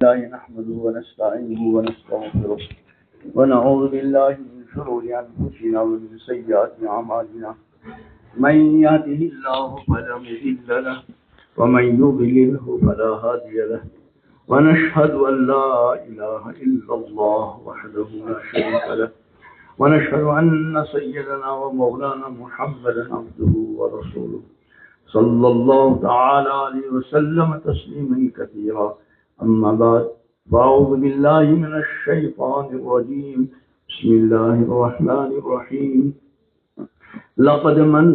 الله نحمده ونستعينه ونستغفره ونعوذ بالله من شرور أنفسنا ومن سيئات أعمالنا من يهده الله فلا مضل له ومن يضلله فلا هادي له ونشهد أن لا إله إلا الله وحده لا شريك له ونشهد أن سيدنا ومولانا محمدا عبده ورسوله صلى الله تعالى عليه وسلم تسليما كثيرا أما بعد فأعوذ بالله من الشيطان الرجيم بسم الله الرحمن الرحيم لقد من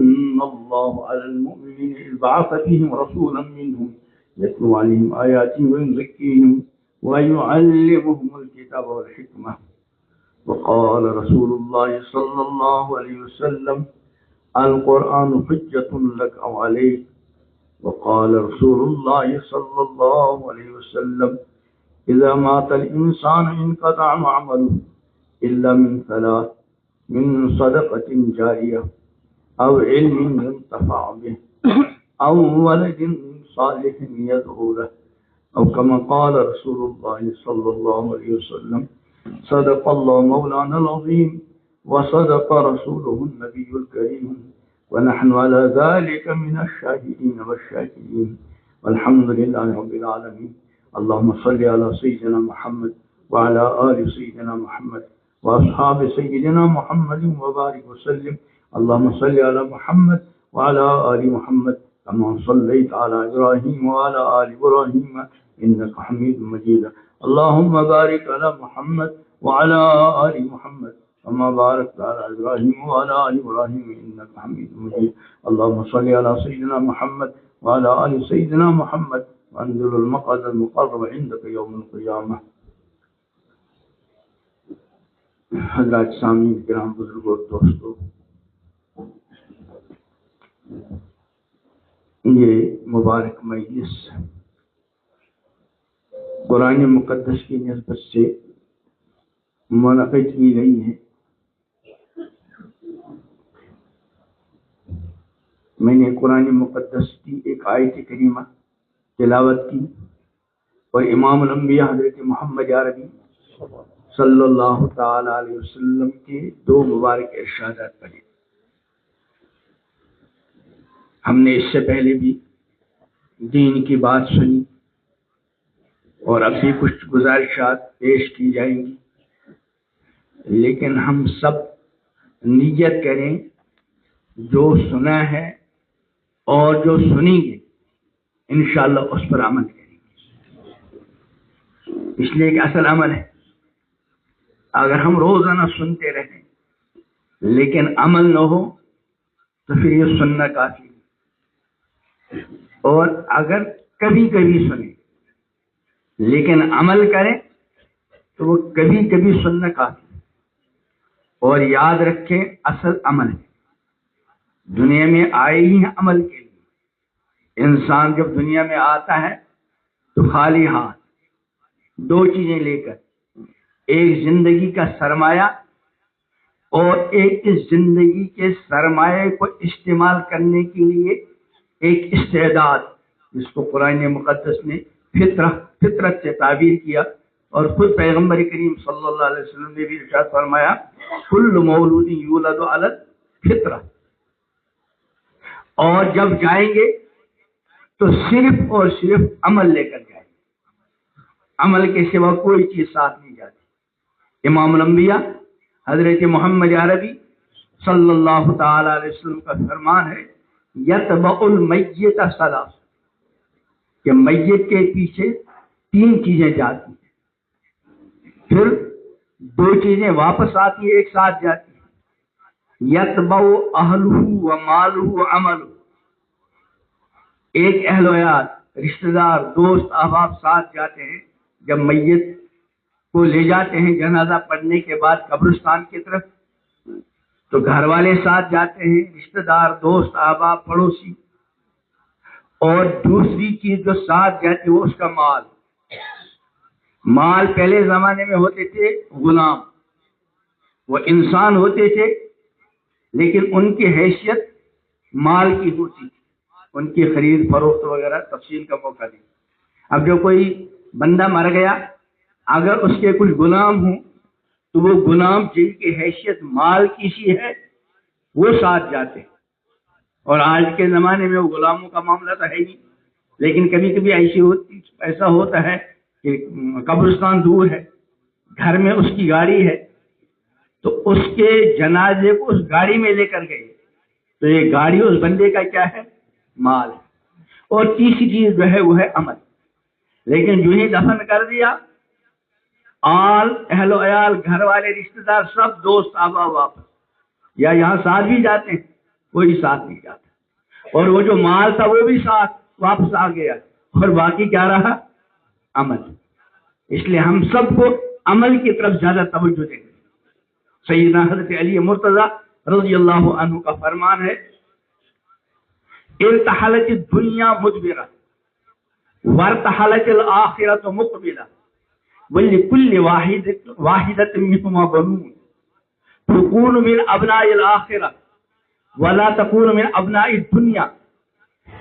الله على المؤمنين إذ بعث فيهم رسولا منهم يتلو عليهم آياته ويزكيهم ويعلمهم الكتاب والحكمة وقال رسول الله صلى الله عليه وسلم القرآن حجة لك أو عليك وقال رسول الله صلى الله عليه وسلم إذا مات الإنسان انقطع عمله إلا من ثلاث من صدقة جارية أو علم ينتفع به أو ولد صالح يدعو له أو كما قال رسول الله صلى الله عليه وسلم صدق الله مولانا العظيم وصدق رسوله النبي الكريم ونحن على ذلك من الشاهدين والشاكرين والحمد لله رب العالمين اللهم صل على سيدنا محمد وعلى آل سيدنا محمد وأصحاب سيدنا محمد وبارك وسلم اللهم صل على محمد وعلى آل محمد كما صليت على إبراهيم وعلى آل إبراهيم إنك حميد مجيد اللهم بارك على محمد وعلى آل محمد كما باركت على إبراهيم وعلى آل إبراهيم إنك حميد مجيد اللهم صل على سيدنا محمد وعلى آل سيدنا محمد وأنزل المقعد المقرب عندك يوم القيامة. حضرات سامعین کرام، بزرگوں اور دوستو، یہ مبارک مجلس قرآن مقدس کی نسبت سے منعقد کی گئی ہے. میں نے قرآن مقدس کی ایک آیت کریمہ تلاوت کی اور امام الانبیاء حضرت محمد عربی صلی اللہ تعالی علیہ وسلم کے دو مبارک ارشادات پڑھے. ہم نے اس سے پہلے بھی دین کی بات سنی اور اب بھی کچھ گزارشات پیش کی جائیں گی، لیکن ہم سب نیت کریں جو سنا ہے اور جو سنیں گے انشاءاللہ اس پر عمل کریں گے، اس لیے کہ اصل عمل ہے. اگر ہم روزانہ سنتے رہیں لیکن عمل نہ ہو تو پھر یہ سننا کافی ہے، اور اگر کبھی کبھی سنیں لیکن عمل کریں تو وہ کبھی کبھی سننا کافی ہے. اور یاد رکھیں اصل عمل ہے. دنیا میں آئے ہی ہیں عمل کے لیے. انسان جب دنیا میں آتا ہے تو خالی ہاتھ دو چیزیں لے کر، ایک زندگی کا سرمایہ اور ایک اس زندگی کے سرمایہ کو استعمال کرنے کے لیے ایک استعداد، جس کو قرآن مقدس نے فطرت سے تعبیر کیا، اور خود پیغمبر کریم صلی اللہ علیہ وسلم نے بھی ارشاد فرمایا کل مولود یولد علی الفطرہ. اور جب جائیں گے تو صرف اور صرف عمل لے کر جائیں گے، عمل کے سوا کوئی چیز ساتھ نہیں جاتی. امام الانبیاء حضرت محمد عربی صلی اللہ تعالی علیہ وسلم کا فرمان ہے یتبع المیت ثلاث، کہ میت کے پیچھے تین چیزیں جاتی ہیں، پھر دو چیزیں واپس آتی ہیں، ایک ساتھ جاتی ہیں. یتبع اہلہ و مالہ و عملہ، ایک اہل و عیال رشتہ دار دوست احباب ساتھ جاتے ہیں. جب میت کو لے جاتے ہیں جنازہ پڑھنے کے بعد قبرستان کی طرف تو گھر والے ساتھ جاتے ہیں، رشتہ دار دوست احباب پڑوسی. اور دوسری چیز جو ساتھ جاتی ہے وہ اس کا مال پہلے زمانے میں ہوتے تھے غلام، وہ انسان ہوتے تھے لیکن ان کی حیثیت مال کی ہوتی تھی، ان کی خرید فروخت وغیرہ تفصیل کا موقع نہیں. اب جو کوئی بندہ مر گیا، اگر اس کے کچھ غلام ہوں تو وہ غلام جن کی حیثیت مال کی سی ہے وہ ساتھ جاتے ہیں، اور آج کے زمانے میں وہ غلاموں کا معاملہ تو ہے نہیں، لیکن کبھی کبھی ایسا ہوتا ہے کہ قبرستان دور ہے، گھر میں اس کی گاڑی ہے، تو اس کے جنازے کو اس گاڑی میں لے کر گئے، تو یہ گاڑی اس بندے کا کیا ہے؟ مال ہے۔ اور تیسری چیز جو ہے وہ ہے عمل، لیکن جو ہی دفن کر دیا، اہل و عیال، گھر والے، رشتہ دار، سب دوست احباب واپس، یا یہاں ساتھ بھی جاتے ہیں، کوئی ساتھ نہیں جاتا، اور وہ جو مال تھا وہ بھی ساتھ واپس آ گیا، اور باقی کیا رہا؟ عمل۔ اس لیے ہم سب کو عمل کی طرف زیادہ توجہ دیں۔ سیدنا حضرت علی مرتضیٰ رضی اللہ عنہ کا فرمان ہے، ارتحلت الدنیا مدبرہ وارتحلت الآخرة مقبلہ ولکل واحدۃ منہما بنون تکون من ابناء الآخرہ ولا تکون من ابناء الدنیا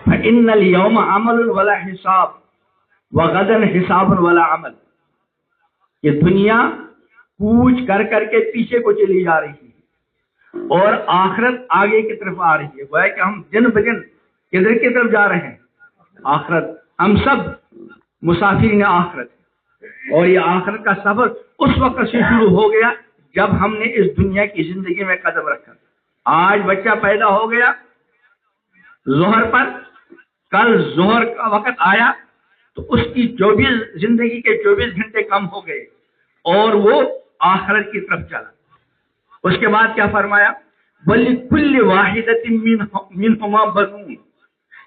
فإن اليوم عمل ولا حساب وغدا حساب ولا عمل۔ یہ دنیا کوچ کر کر کے پیچھے کو چلی جا رہی ہے اور آخرت آگے کی طرف آ رہی ہے، گویا کہ ہم دن بدن کدھر کی طرف جا رہے ہیں؟ آخرت۔ ہم سب مسافرین آخرت، اور یہ آخرت کا سفر اس وقت سے شروع ہو گیا جب ہم نے اس دنیا کی زندگی میں قدم رکھا۔ آج بچہ پیدا ہو گیا ظہر پر، کل ظہر کا وقت آیا تو اس کی 24 زندگی کے 24 گھنٹے کم ہو گئے اور وہ آخرت کی طرف چلا۔ اس کے بعد کیا فرمایا؟ وَلِكُلِّ وَاحِدَةٍ مِّنْهُمَا بَنُونَ۔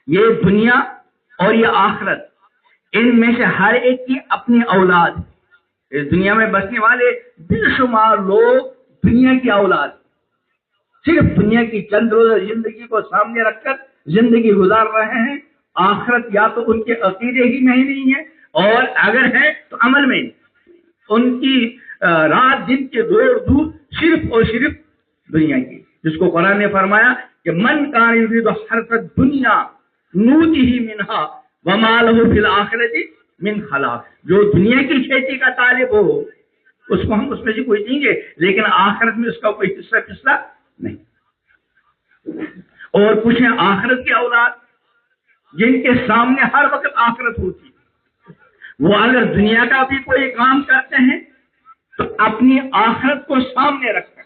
یہ دنیا اور یہ آخرت، ان میں سے ہر ایک کی اپنی اولاد ہے۔ اس دنیا میں بسنے والے بے شمار لوگ دنیا کی اولاد، صرف دنیا کی چند روزہ زندگی کو سامنے رکھ کر زندگی گزار رہے ہیں۔ آخرت یا تو ان کے عقیدے ہی میں نہیں ہے، اور اگر ہے تو عمل میں نہیں۔ ان کی رات دن کے دور صرف اور صرف دنیا کی، جس کو قرآن نے فرمایا کہ من کان یرید حرث الدنیا نؤتہ منہا وما لہ فی الآخرۃ من خلاق۔ جو دنیا کی کھیتی کا طالب ہو اس کو ہم اس میں سے کوئی دیں گے، لیکن آخرت میں اس کا کوئی حصہ نہیں۔ اور کچھ ہیں آخرت کی اولاد جن کے سامنے ہر وقت آخرت ہوتی ہے، وہ اگر دنیا کا بھی کوئی کام کرتے ہیں تو اپنی آخرت کو سامنے رکھ کر،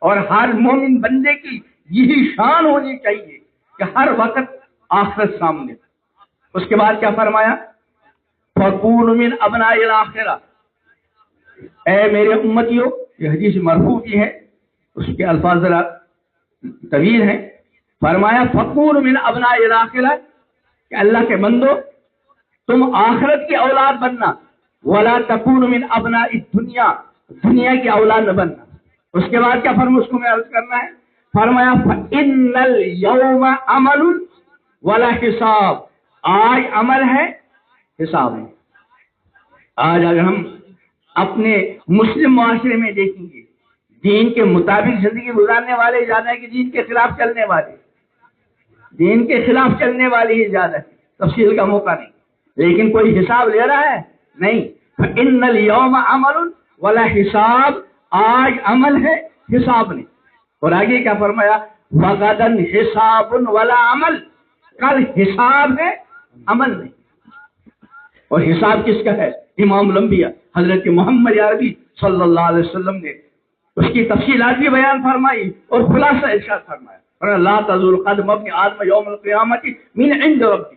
اور ہر مومن بندے کی یہی شان ہونی چاہیے کہ ہر وقت آخرت سامنے۔ اس کے بعد کیا فرمایا؟ فَكُونُوا مِنْ أَبْنَاءِ الْآخِرَةِ۔ اے میرے امتیوں، یہ حدیث مرفوع کی ہے، اس کے الفاظ ذرا طویل ہیں۔ فرمایا فَكُونُوا مِنْ أَبْنَاءِ الْآخِرَةِ، کہ اللہ کے بندو تم آخرت کی اولاد بننا، وَلَا تَكُونُوا مِنْ أَبْنَاءِ الدُّنْيَا، دنیا کی اولاد نہ بننا۔ اس کے بعد کیا فرمایا؟ اس کو میں عرض کرنا ہے، فرمایا فَإِنَّ الْيَوْمَ عَمَلٌ وَلَا حِسَابٌ۔ آج عمل ہے، حساب ہے۔ آج اگر ہم اپنے مسلم معاشرے میں دیکھیں گے، دین کے مطابق زندگی گزارنے والے زیادہ ہے کہ دین کے خلاف چلنے والے؟ دین کے خلاف چلنے والے ہی زیادہ ہے، تفصیل کا موقع نہیں، لیکن کوئی حساب لے رہا ہے؟ نہیں۔ فَإِنَّ الْيَوْمَ عَمَلٌ وَلَا حِسَابٌ، آج عمل ہے، حساب نہیں۔ اور آگے کیا فرمایا؟ وَغَدًا حِسَابٌ وَلَا عَمَلٌ، کل حساب ہے، عمل نہیں۔ اور حساب کس کا ہے؟ امام الانبیاء حضرت محمد عربی صلی اللہ علیہ وسلم نے اس کی تفصیلات بھی بیان فرمائی اور خلاصہ ارشاد فرمایا، اور لا تزول قدم ابن آدم یوم القیامت من عند ربی،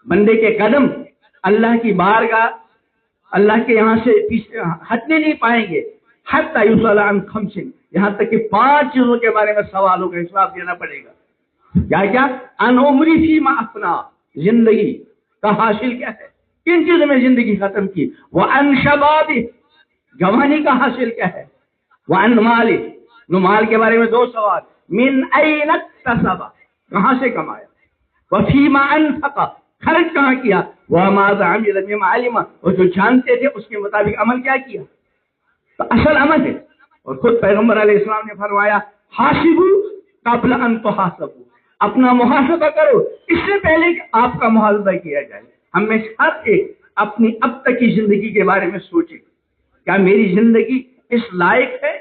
بندے کے قدم اللہ کی بارگاہ، اللہ کے یہاں سے ہٹنے نہیں پائیں گے، حتی یسأل عن خمس، یہاں تک کہ 5 چیزوں کے بارے میں سوالوں کا حساب دینا پڑے گا۔ کیا؟ ان عمری فیما افنا، زندگی کا حاصل کیا ہے، کن چیزوں میں زندگی ختم کی، وَأَن شَبَابِ، جوانی کا حاصل کیا ہے، وَأَن مَالِ، مال کے بارے میں 2 سوال، مِنْ أَيْنَ اكْتَسَبَ، کہاں سے کمایا، وَفِيمَا أَنْفَقَ، خرچ کہاں کیا، وَمَاذَا عَمِلَ بِمَا عَلِمَ، اور جو جانتے تھے اس کے مطابق عمل کیا کیا۔ تو اصل عمل ہے، اور خود پیغمبر علیہ السلام نے فرمایا حاسبوا قبل ان تحاسبوا، اپنا محاسبہ کرو اس سے پہلے کہ آپ کا محاسبہ کیا جائے۔ ہم میں ہر ایک اپنی اب تک کی زندگی کے بارے میں سوچیں، کیا میری زندگی اس لائق ہے؟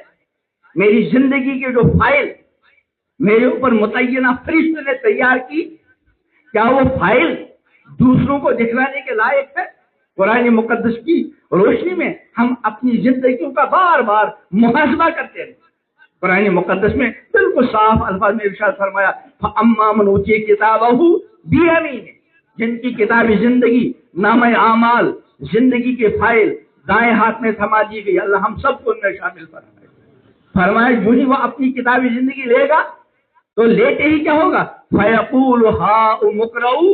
میری زندگی کے جو فائل میرے اوپر متعینہ فرشتے نے تیار کی، کیا وہ فائل دوسروں کو دکھلانے کے لائق ہے؟ قرآن مقدس کی روشنی میں ہم اپنی زندگیوں کا بار بار محاسبہ کرتے ہیں۔ قرآن مقدس میں بالکل صاف الفاظ میں ارشاد فرمایا، فَأَمَّا مَنْ أُوتِیَ کِتَابَهُ بِیَمِینِهِ، جن کی کتاب زندگی، نامہ اعمال، زندگی کے فائل دائیں ہاتھ میں تھما دی گئی، اللہ ہم سب کو ان میں شامل فرمایا جو ہی وہ اپنی کتابی زندگی لے گا تو لیتے ہی کیا ہوگا، فَيَقُولُ هَاؤُمُ اقْرَءُوا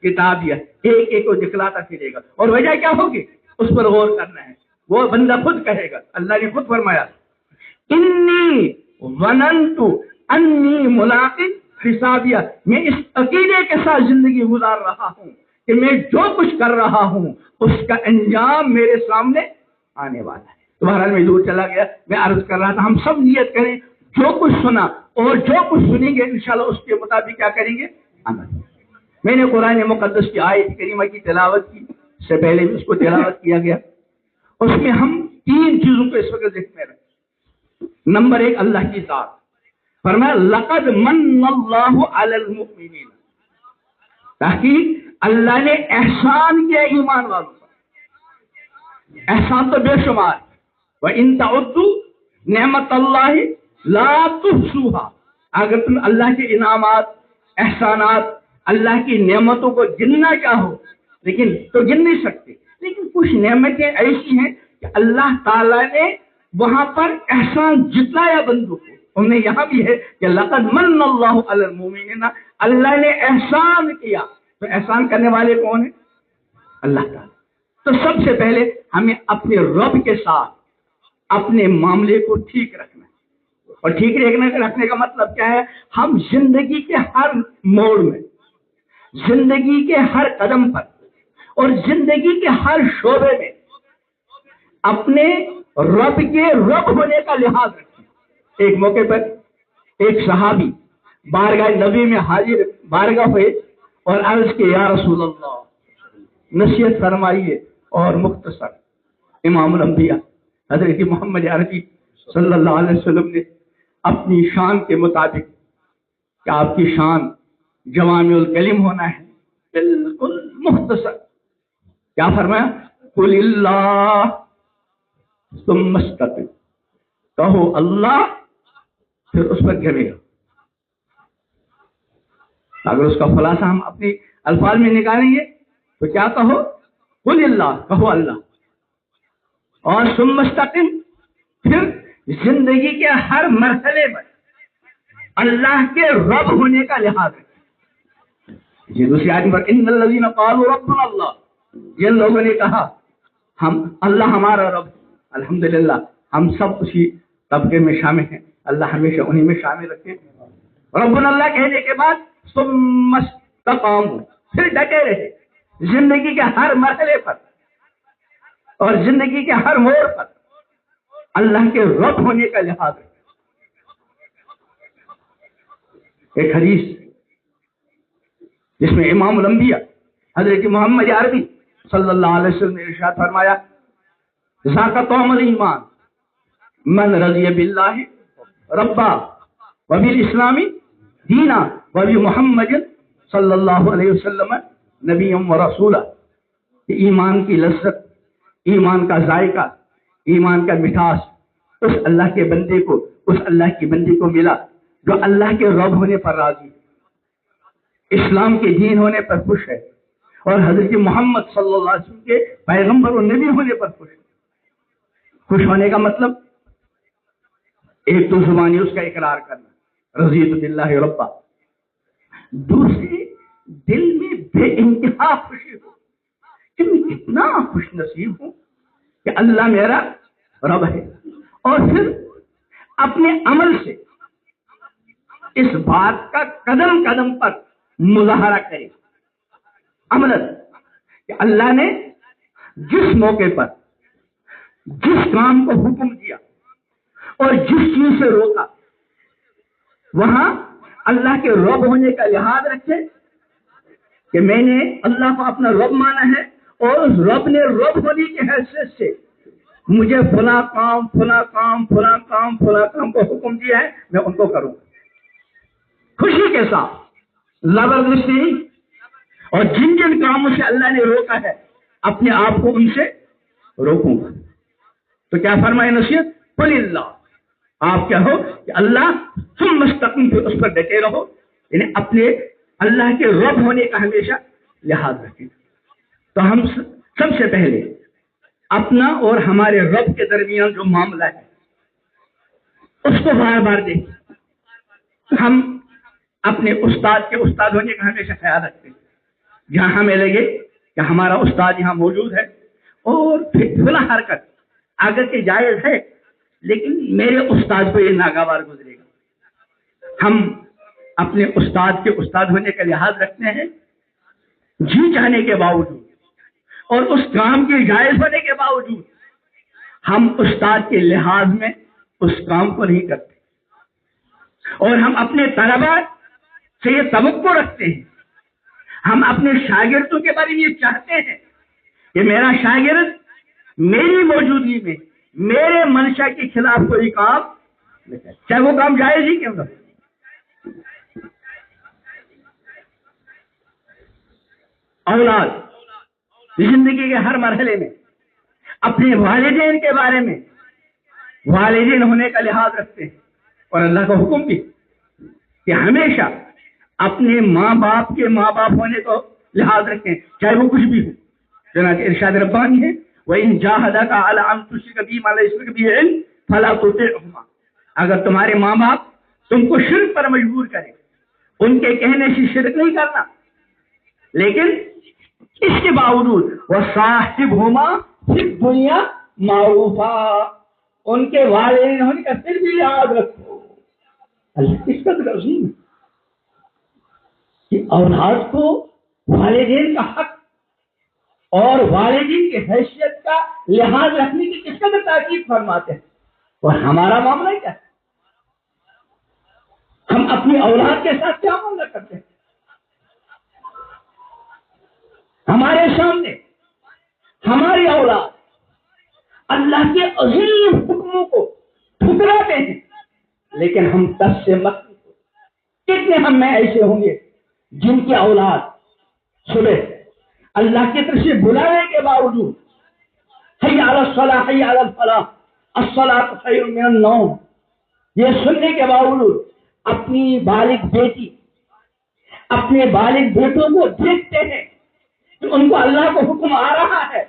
کتابیہ، ایک ایک کو دکھلاتا پھرے گا، اور وجہ کیا ہوگی اس پر غور کرنا ہے۔ وہ بندہ خود کہے گا، اللہ نے خود فرمایا، انی ظننت انی ملاق حسابیہ، میں اس عقیدے کے ساتھ زندگی گزار رہا ہوں کہ میں جو کچھ کر رہا ہوں اس کا انجام میرے سامنے آنے والا ہے۔ تمہارا میں دور چلا گیا، میں عرض کر رہا تھا ہم سب نیت کریں، جو کچھ سنا اور جو کچھ سنیں گے انشاءاللہ اس کے مطابق کیا کریں گے، عمل۔ میں نے قرآن مقدس کی آیت کریمہ کی تلاوت کی، اس سے پہلے بھی اس کو تلاوت کیا گیا، اس میں ہم 3 چیزوں کو اس وقت دیکھتے ہیں۔ نمبر 1 اللہ کی ذات، فرمایا لقد من اللہ علی المؤمنین، تحقیق اللہ نے احسان کیا ایمان والوں پر، احسان تو بے شمار، وَإِن تَعُدُّوا نعمت اللہ لا تحصوها، اگر تم اللہ کے انعامات، احسانات، اللہ کی نعمتوں کو گننا چاہو لیکن تو گن نہیں سکتے، لیکن کچھ نعمتیں ایسی ہیں کہ اللہ تعالیٰ نے وہاں پر احسان جتلایا بندوں کو، انہیں یہاں بھی ہے کہ لقد من اللہ علی المؤمنین، اللہ نے احسان کیا، تو احسان کرنے والے کون ہیں؟ اللہ تعالیٰ۔ تو سب سے پہلے ہمیں اپنے رب کے ساتھ اپنے معاملے کو ٹھیک رکھنا ہے، اور ٹھیک رکھنے کا مطلب کیا ہے، ہم زندگی کے ہر موڑ میں، زندگی کے ہر قدم پر اور زندگی کے ہر شعبے میں اپنے رب کے رب ہونے کا لحاظ رکھیں۔ ایک موقع پر ایک صحابی بارگاہ نبی میں حاضر بارگاہ ہوئے اور عرض کہ یا رسول اللہ نصیحت فرمائیے، اور مختصر امام الانبیاء حضرت محمد عربی صلی اللہ علیہ وسلم نے اپنی شان کے مطابق کہ آپ کی شان جوامع الکلم ہونا ہے، بالکل مختصر کیا فرمایا، قل اللہ ثم استقم، کہو اللہ پھر اس پر گرے۔ اگر اس کا خلاصہ ہم اپنی الفاظ میں نکالیں گے تو کیا کہو، قل اللہ، کہو اللہ، اور ثم استقم، پھر زندگی کے ہر مرحلے میں اللہ کے رب ہونے کا لحاظ ہے۔ یہ دوسری آیت پر ان الذین قالوا ربنا اللہ، جن لوگوں نے کہا ہم اللہ ہمارا رب، الحمدللہ ہم سب اسی طبقے میں شامل ہیں، اللہ ہمیشہ انہی میں شامل رکھے۔ ربنا اللہ کہنے کے بعد ثم استقاموا، پھر ڈٹے رہے زندگی کے ہر مرحلے پر اور زندگی کے ہر موڑ پر اللہ کے رب ہونے کا لحاظ ہے۔ ایک حدیث جس میں امام الانبیاء حضرت محمد عربی صلی اللہ علیہ وسلم نے ارشاد فرمایا، ذاق طعم الایمان من رضی باللہ ربا وبالاسلام دینا وبمحمد صلی اللہ علیہ وسلم نبی و رسولہ۔ ایمان کی لذت، ایمان کا ذائقہ، ایمان کا مٹھاس اس اللہ کے بندے کو، اس اللہ کی بندی کو ملا جو اللہ کے رب ہونے پر راضی ہے، اسلام کے دین ہونے پر خوش ہے، اور حضرت محمد صلی اللہ علیہ وسلم کے پیغمبر و نبی ہونے پر خوش ہے۔ خوش ہونے کا مطلب ایک تو زبانی اس کا اقرار کرنا، رضیت باللہ ربا، دوسری دل میں بے انتہا خوشی ہو کہ میں کتنا خوش نصیب ہوں کہ اللہ میرا رب ہے، اور پھر اپنے عمل سے اس بات کا قدم قدم پر مظاہرہ کرے، عملاً کہ اللہ نے جس موقع پر جس کام کو حکم دیا اور جس چیز سے روکا وہاں اللہ کے رب ہونے کا لحاظ رکھے کہ میں نے اللہ کو اپنا رب مانا ہے، اور اس رب نے رب ہونے کی حیثیت سے مجھے فلاں کام فلاں کام فلاں کام فلاں کام کو حکم دیا ہے، میں ان کو کروں خوشی کے ساتھ، زبردستی نہیں۔ اور جن جن کاموں سے اللہ نے روکا ہے اپنے آپ کو ان سے روکوں گا۔ تو کیا فرمائے نصیحت؟ قل اللہ، آپ کیا ہو کہ اللہ تم مستقیم پہ اس پر ڈٹے رہو، یعنی اپنے اللہ کے رب ہونے کا ہمیشہ لحاظ رکھیں۔ تو ہم سب سے پہلے اپنا اور ہمارے رب کے درمیان جو معاملہ ہے اس کو بار بار دیکھیں۔ ہم اپنے استاد کے استاد ہونے کا ہمیشہ خیال رکھتے ہیں، جہاں ہمیں لگے کہ ہمارا استاد یہاں موجود ہے اور فلاں حرکت اگر کہ جائز ہے لیکن میرے استاد کو یہ ناگوار گزرے گا، ہم اپنے استاد کے استاد ہونے کا لحاظ رکھتے ہیں جی چاہنے کے باوجود، اور اس کام کے جائز ہونے کے باوجود ہم استاد کے لحاظ میں اس کام کو نہیں کرتے، اور ہم اپنے طلباء سے یہ توقع رکھتے ہیں، ہم اپنے شاگردوں کے بارے میں یہ چاہتے ہیں کہ میرا شاگرد میری موجودگی میں میرے منشا کے خلاف کوئی کام نہیں کرے، چاہے وہ کام جائز ہی کیوں نہ ہو۔ اولاد زندگی کے ہر مرحلے میں اپنے والدین کے بارے میں والدین ہونے کا لحاظ رکھتے ہیں، اور اللہ کا حکم بھی کہ ہمیشہ اپنے ماں باپ کے ماں باپ ہونے کو لحاظ رکھیں، چاہے وہ کچھ بھی ہو۔ چنانچہ ارشاد ربانی ہے وَإِن جَاهَدَاكَ عَلَىٰ أَن تُشْرِكَ بِي مَا لَيْسَ لَكَ بِهِ عِلْمٌ فَلَا تُطِعْهُمَا، اگر تمہارے ماں باپ تم کو شرک پر مجبور کریں، ان کے کہنے سے شرک نہیں کرنا، لیکن اس کے باوجود وَصَاحِبْهُمَا فِي الدُّنْيَا مَعْرُوفًا، ان کے والدین ہونے کا پھر بھی یاد رکھو۔ اللہ کس قدر عظیم ہے کہ اولاد کو والدین کا حق اور والدین کی حیثیت کا لحاظ رکھنے کی کس قدر تاکید فرماتے ہیں، اور ہمارا معاملہ کیا ہے؟ ہم اپنی اولاد کے ساتھ کیا معاملہ کرتے ہیں؟ ہمارے سامنے ہماری اولاد اللہ کے عظیم حکموں کو ٹھکراتے ہیں، لیکن ہم دس سے مت، کتنے ہم میں ایسے ہوں گے جن کی اولاد صبح اللہ کی طرف سے بلانے کے باوجود حی علی الصلاۃ حی علی الفلاح الصلاۃ خیر من النوم یہ سننے کے باوجود اپنی بالغ بیٹی اپنے بالغ بیٹوں کو دیکھتے ہیں کہ ان کو اللہ کو حکم آ رہا ہے،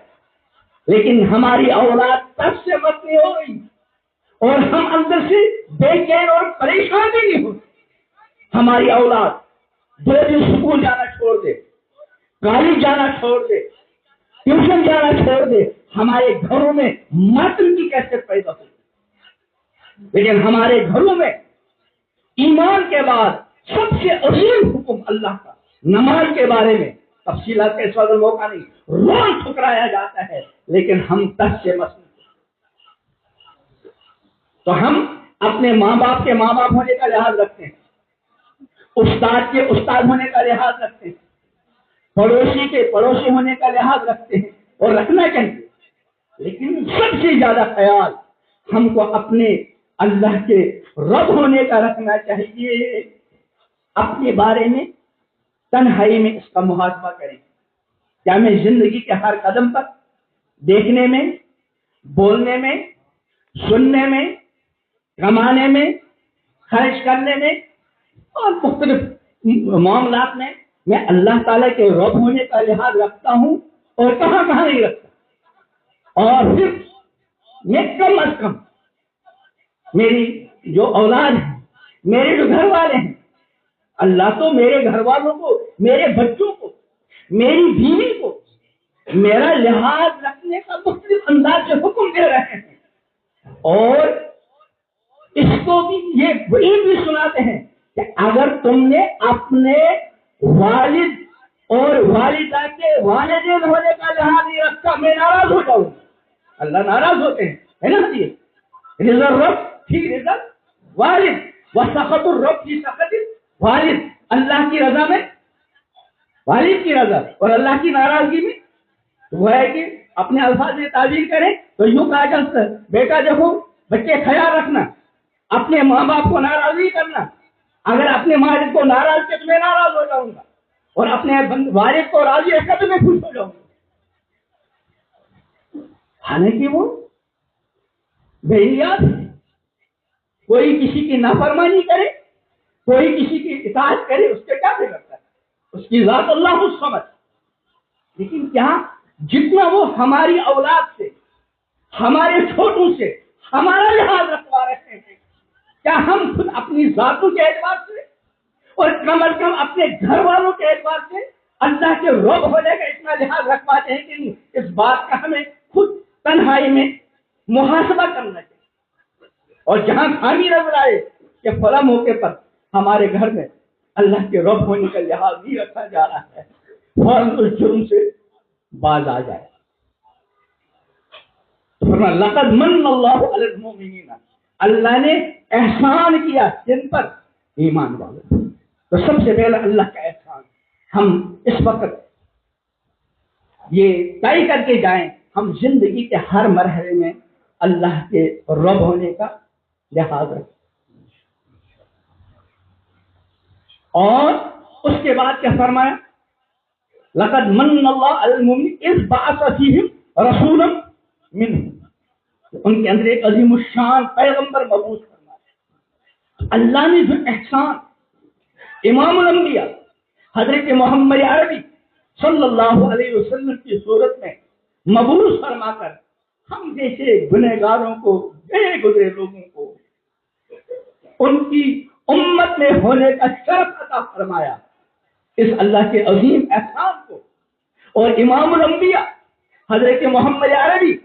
لیکن ہماری اولاد تب سے مت نہیں ہو رہی اور ہم اندر سے بے چین اور پریشان بھی نہیں ہوتے۔ ہماری اولاد 2 دن اسکول جانا چھوڑ دے، کالج جانا چھوڑ دے، ٹیوشن جانا چھوڑ دے، ہمارے گھروں میں ماتم کی کیفیت پیدا ہوتی، لیکن ہمارے گھروں میں ایمان کے بعد سب سے عظیم حکم اللہ کا نماز کے بارے میں تفصیلات کا اس وقت موقع نہیں، روز ٹھکرایا جاتا ہے، لیکن ہم 10 سے مسئول۔ تو ہم اپنے ماں باپ کے ماں باپ ہونے کا لحاظ رکھتے ہیں، استاد کے استاد ہونے کا لحاظ رکھتے ہیں، پڑوسی کے پڑوسی ہونے کا لحاظ رکھتے ہیں، اور رکھنا چاہیے، لیکن سب سے زیادہ خیال ہم کو اپنے اللہ کے رب ہونے کا رکھنا چاہیے۔ اپنے بارے میں تنہائی میں اس کا محاسبہ کریں، کیا میں زندگی کے ہر قدم پر دیکھنے میں، بولنے میں، سننے میں، کمانے میں، خرچ کرنے میں اور مختلف معاملات میں اللہ تعالیٰ کے رب ہونے کا لحاظ رکھتا ہوں اور کہاں کہاں نہیں رکھتا؟ اور پھر میں کم از کم میری جو اولاد ہے، میرے جو گھر والے ہیں، اللہ تو میرے گھر والوں کو، میرے بچوں کو، میری بیوی کو میرا لحاظ رکھنے کا مختلف انداز سے حکم دے رہے ہیں، اور اس کو بھی یہ وعید بھی سناتے ہیں کہ اگر تم نے اپنے والد اور والدہ کے والدین ہونے کا لحاظ نہیں رکھا میں ناراض ہو جاؤں۔ اللہ ناراض ہوتے ہیں، ہے نا؟ رضا الرب فی رضا والد وسخط الرب فی سخط والد، اللہ کی رضا میں والد کی رضا اور اللہ کی ناراضگی میں وہ ہے کہ اپنے الفاظ میں تعبیر کریں تو یوں کہا جاتا ہے بیٹا دیکھو بچے خیال رکھنا اپنے ماں باپ کو ناراض نہیں کرنا. اگر اپنے والد کو ناراض کیا تو میں ناراض ہو جاؤں گا اور اپنے والد کو راضی رکھا تو میں خوش ہو جاؤں گا. حالانکہ وہ بہیات ہے. کوئی کسی کی نافرمانی کرے کوئی کسی کی اطاعت کرے اس کے کیا بگڑتا ہے؟ اس کی ذات اللہ الصمد. لیکن کیا جتنا وہ ہماری اولاد سے ہمارے چھوٹوں سے ہمارا لحاظ رکھوا رہے ہیں کیا ہم خود اپنی ذاتوں کے اعتبار سے اور کم از کم اپنے گھر والوں کے اعتبار سے اللہ کے رب ہونے کا اتنا لحاظ رکھواتے ہیں کہ نہیں؟ اس بات کا ہمیں خود تنہائی میں محاسبہ کرنا چاہیے. اور جہاں خامی نظر آئے کہ فلاں موقع پر ہمارے گھر میں اللہ کے رب ہونے کا لحاظ نہیں رکھا جا رہا ہے فوراً اس جرم سے باز آ جائے. لقد من اللہ علی المؤمنین اللہ نے احسان کیا جن پر ایمان والوں. تو سب سے پہلے اللہ کا احسان ہم اس وقت یہ طے کر کے جائیں ہم زندگی کے ہر مرحلے میں اللہ کے رب ہونے کا لحاظ رکھیں. اور اس کے بعد کیا فرمایا لقد من اللہ علی المؤمنین اذ بعث فیہم رسولا منہم. ان کے اندر ایک عظیم الشان پیغمبر مبعوث فرمایا. اللہ نے جو احسان امام الانبیاء حضرت محمد عربی صلی اللہ علیہ وسلم کی صورت میں مبعوث فرما کر ہم جیسے گنہگاروں کو گئے گزرے لوگوں کو ان کی امت میں ہونے کا شرف عطا فرمایا. اس اللہ کے عظیم احسان کو اور امام الانبیاء حضرت محمد عربی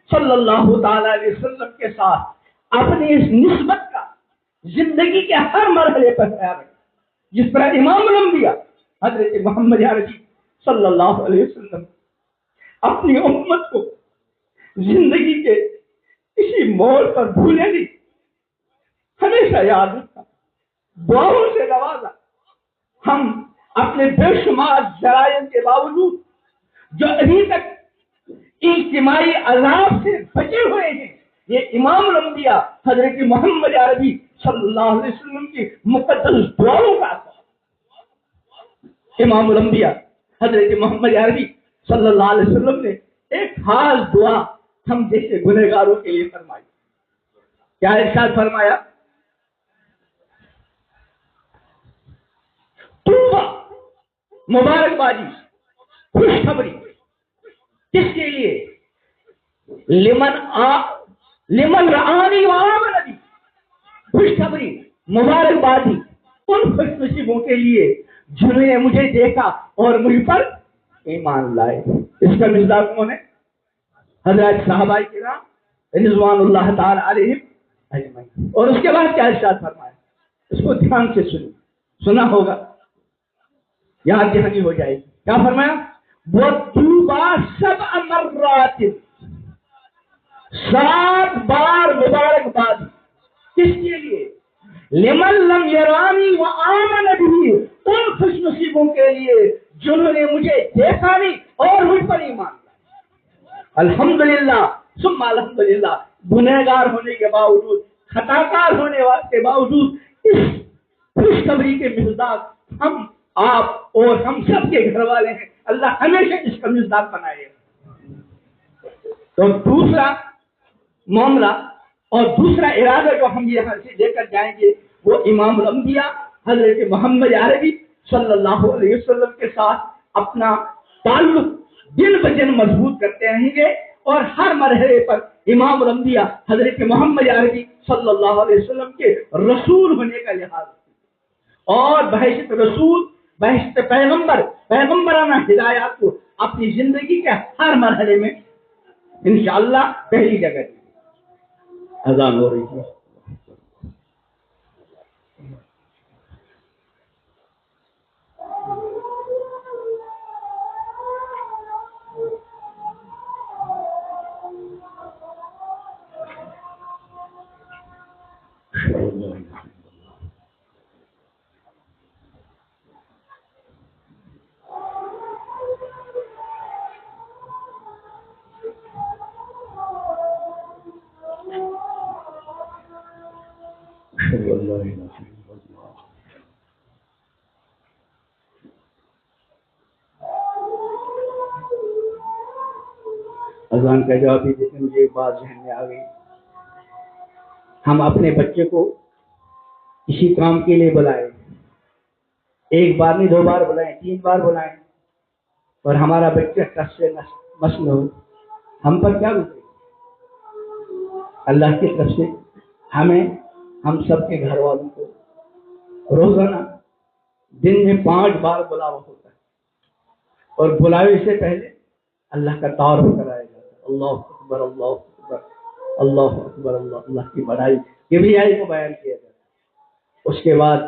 صلی اللہ تعالی علیہ وسلم کے ساتھ اپنی اس نسبت کا زندگی کے ہر مرحلے پر خیال رکھا جس پر امام الانبیاء حضرت محمد عربی صلی اللہ علیہ وسلم اپنی امت کو زندگی کے کسی موڑ پر بھولے نہیں ہمیشہ یاد رکھا دعاؤں سے نوازا. ہم اپنے بے شمار جرائم کے باوجود جو ابھی تک اجتماعی عذاب سے بچے ہوئے ہیں یہ امام الانبیاء حضرت محمد عربی صلی اللہ علیہ وسلم کی مقدس دعاؤں کا اثر. امام الانبیاء حضرت محمد عربی صلی اللہ علیہ وسلم نے ایک خاص دعا ہم جیسے گنہگاروں کے لیے فرمائی. کیا ارشاد فرمایا مبارکبادی خوشخبری کس کے لیے لمن رآنی وآمن بی. خوشخبری مبارکبادی ان خوش نصیبوں کے لیے جنہوں نے مجھے دیکھا اور مجھ پر ایمان لائے. اس کا مصداق کون ہے؟ حضرت صحابہ کرام رضوان اللہ تعالی علیہم اجمعین. اور اس کے بعد کیا ارشاد فرمایا اس کو دھیان سے سنا ہوگا یاد دہانی ہو جائے گی. کیا فرمایا وہ طوبیٰ سبع مرات 7 بار مبارکباد کس کے لیے لمن لم یرانی وآمن بی ان خوش نصیبوں کے لیے جنہوں نے مجھے دیکھا نہیں اور مجھ پر ایمان لایا. الحمدللہ ثم الحمدللہ گنہگار ہونے کے باوجود خطاکار ہونے کے باوجود اس خوشخبری کے مصداق ہم آپ اور ہم سب کے گھر والے ہیں. اللہ ہمیشہ اس کا مصداق بنائے. تو دوسرا معاملہ اور دوسرا ارادہ جو ہم یہاں سے لے کر جائیں گے وہ امام الانبیاء حضرت محمد عربی صلی اللہ علیہ وسلم کے ساتھ اپنا تعلق دن بدن مضبوط کرتے رہیں گے اور ہر مرحلے پر امام الانبیاء حضرت محمد عربی صلی اللہ علیہ وسلم کے رسول ہونے کا لحاظ اور بحیثیت رسول بحیثیت پیغمبرانہ ہدایات کو اپنی زندگی کے ہر مرحلے میں انشاءاللہ پہلی جگہ دی. اذان ہو رہی ہے. أشهد أن لا إله إلا الله. اذان کا جواب بھی دیتے مجھے ایک بات ذہن میں آ گئی. ہم اپنے بچے کو کسی کام کے لیے بلائیں، ایک بار نہیں 2 بار بلائیں، 3 بار بلائیں، اور ہمارا بچہ ٹس سے مس نہ ہو، ہم پر کیا گزرے؟ اللہ کی طرف سے ہم سب کے گھر والوں کو روزانہ دن میں 5 بار بلاوا ہوتا ہے، اور بلاوے سے پہلے اللہ کا تعارف کرایا جاتا ہے. اللہ اکبر اللہ اکبر اللہ اکبر اللہ کی بڑائی کبریائی کو بیان کیا جاتا ہے. اس کے بعد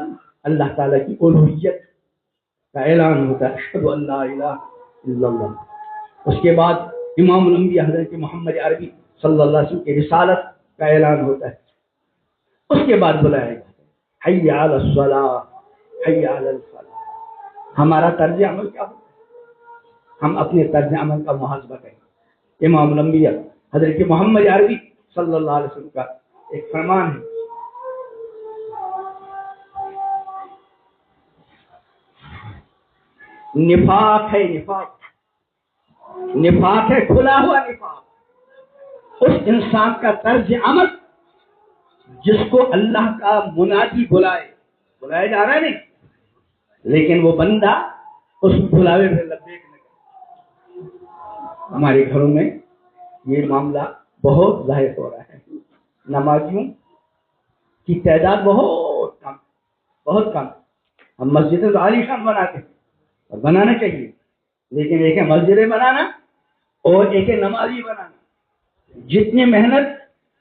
اللہ تعالیٰ کی الوہیت کا اعلان ہوتا ہے، اشہد ان لا الہ الا اللہ. اس کے بعد امام الانبیاء حضرت محمد عربی صلی اللہ علیہ وسلم کی رسالت کا اعلان ہوتا ہے. اس کے بعد بلایا جاتا ہے حی علی الصلاۃ حی علی الفلاح. ہمارا طرز عمل کیا ہوتا ہے؟ ہم اپنے طرز عمل کا محاسبہ کریں. امام الانبیاء حضرت محمد عربی صلی اللہ علیہ وسلم کا ایک فرمان ہے، نفاق ہے نفاق ہے کھلا ہوا نفاق اس انسان کا طرز عمل جس کو اللہ کا منادی بلایا جا رہا ہے نہیں، لیکن وہ بندہ اس بلاوے میں لبیک نہ کرے. ہمارے گھروں میں یہ معاملہ بہت ظاہر ہو رہا ہے. نمازیوں کی تعداد بہت کم. ہم مسجدیں تو عالی شان بناتے ہیں اور بنانا چاہیے، لیکن ایک ہے مسجدیں بنانا اور ایک ہے نمازی بنانا. جتنی محنت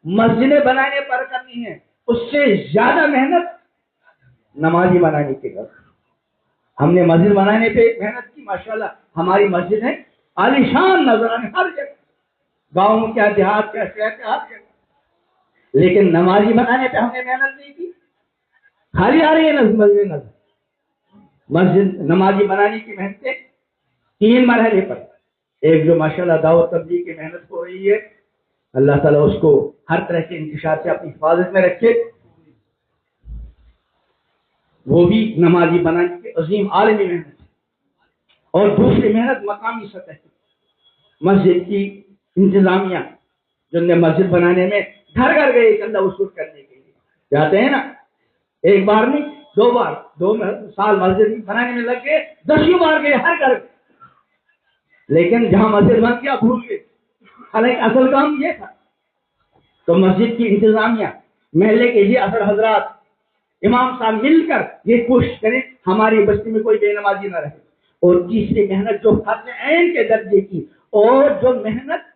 مسجدیں بنانے پر کرنی ہے اس سے زیادہ محنت نمازی بنانے کی ضرورت. ہم نے مسجد بنانے پہ محنت کی، ماشاءاللہ ہماری مسجد ہے عالی شان نظر آنے ہر جگہ، گاؤں کیا دیہات کیا شہر کیا ہر جگہ، لیکن نمازی بنانے پہ ہم نے محنت نہیں کی. خالی آ رہی ہے مسجد نمازی بنانے کی محنتیں 3 مرحلے پر. ایک جو ماشاءاللہ دعوت تبلیغ کی محنت ہو رہی ہے، اللہ تعالیٰ اس کو ہر طرح کے انتشار سے اپنی حفاظت میں رکھے، وہ بھی نمازی بنانے کی عظیم عالمی محنت ہے. اور دوسری محنت مقامی سطح کی، مسجد کی انتظامیہ جو نے مسجد بنانے میں گھر گھر گئے چندہ وصول کرنے کے لیے جاتے ہیں نا، ایک بار نہیں 2 بار 2 سال مسجد بنانے میں لگ گئے، 10 بار گئے ہر گھر، لیکن جہاں مسجد بن گیا بھول گئے. حالانکہ اصل کام یہ تھا. تو مسجد کی انتظامیہ محلے کے یہ اثر حضرات امام صاحب مل کر یہ کوشش کریں ہماری بستی میں کوئی بے نمازی نہ رہے. اور تیسری محنت جو فرض عین کے درجے کی اور جو محنت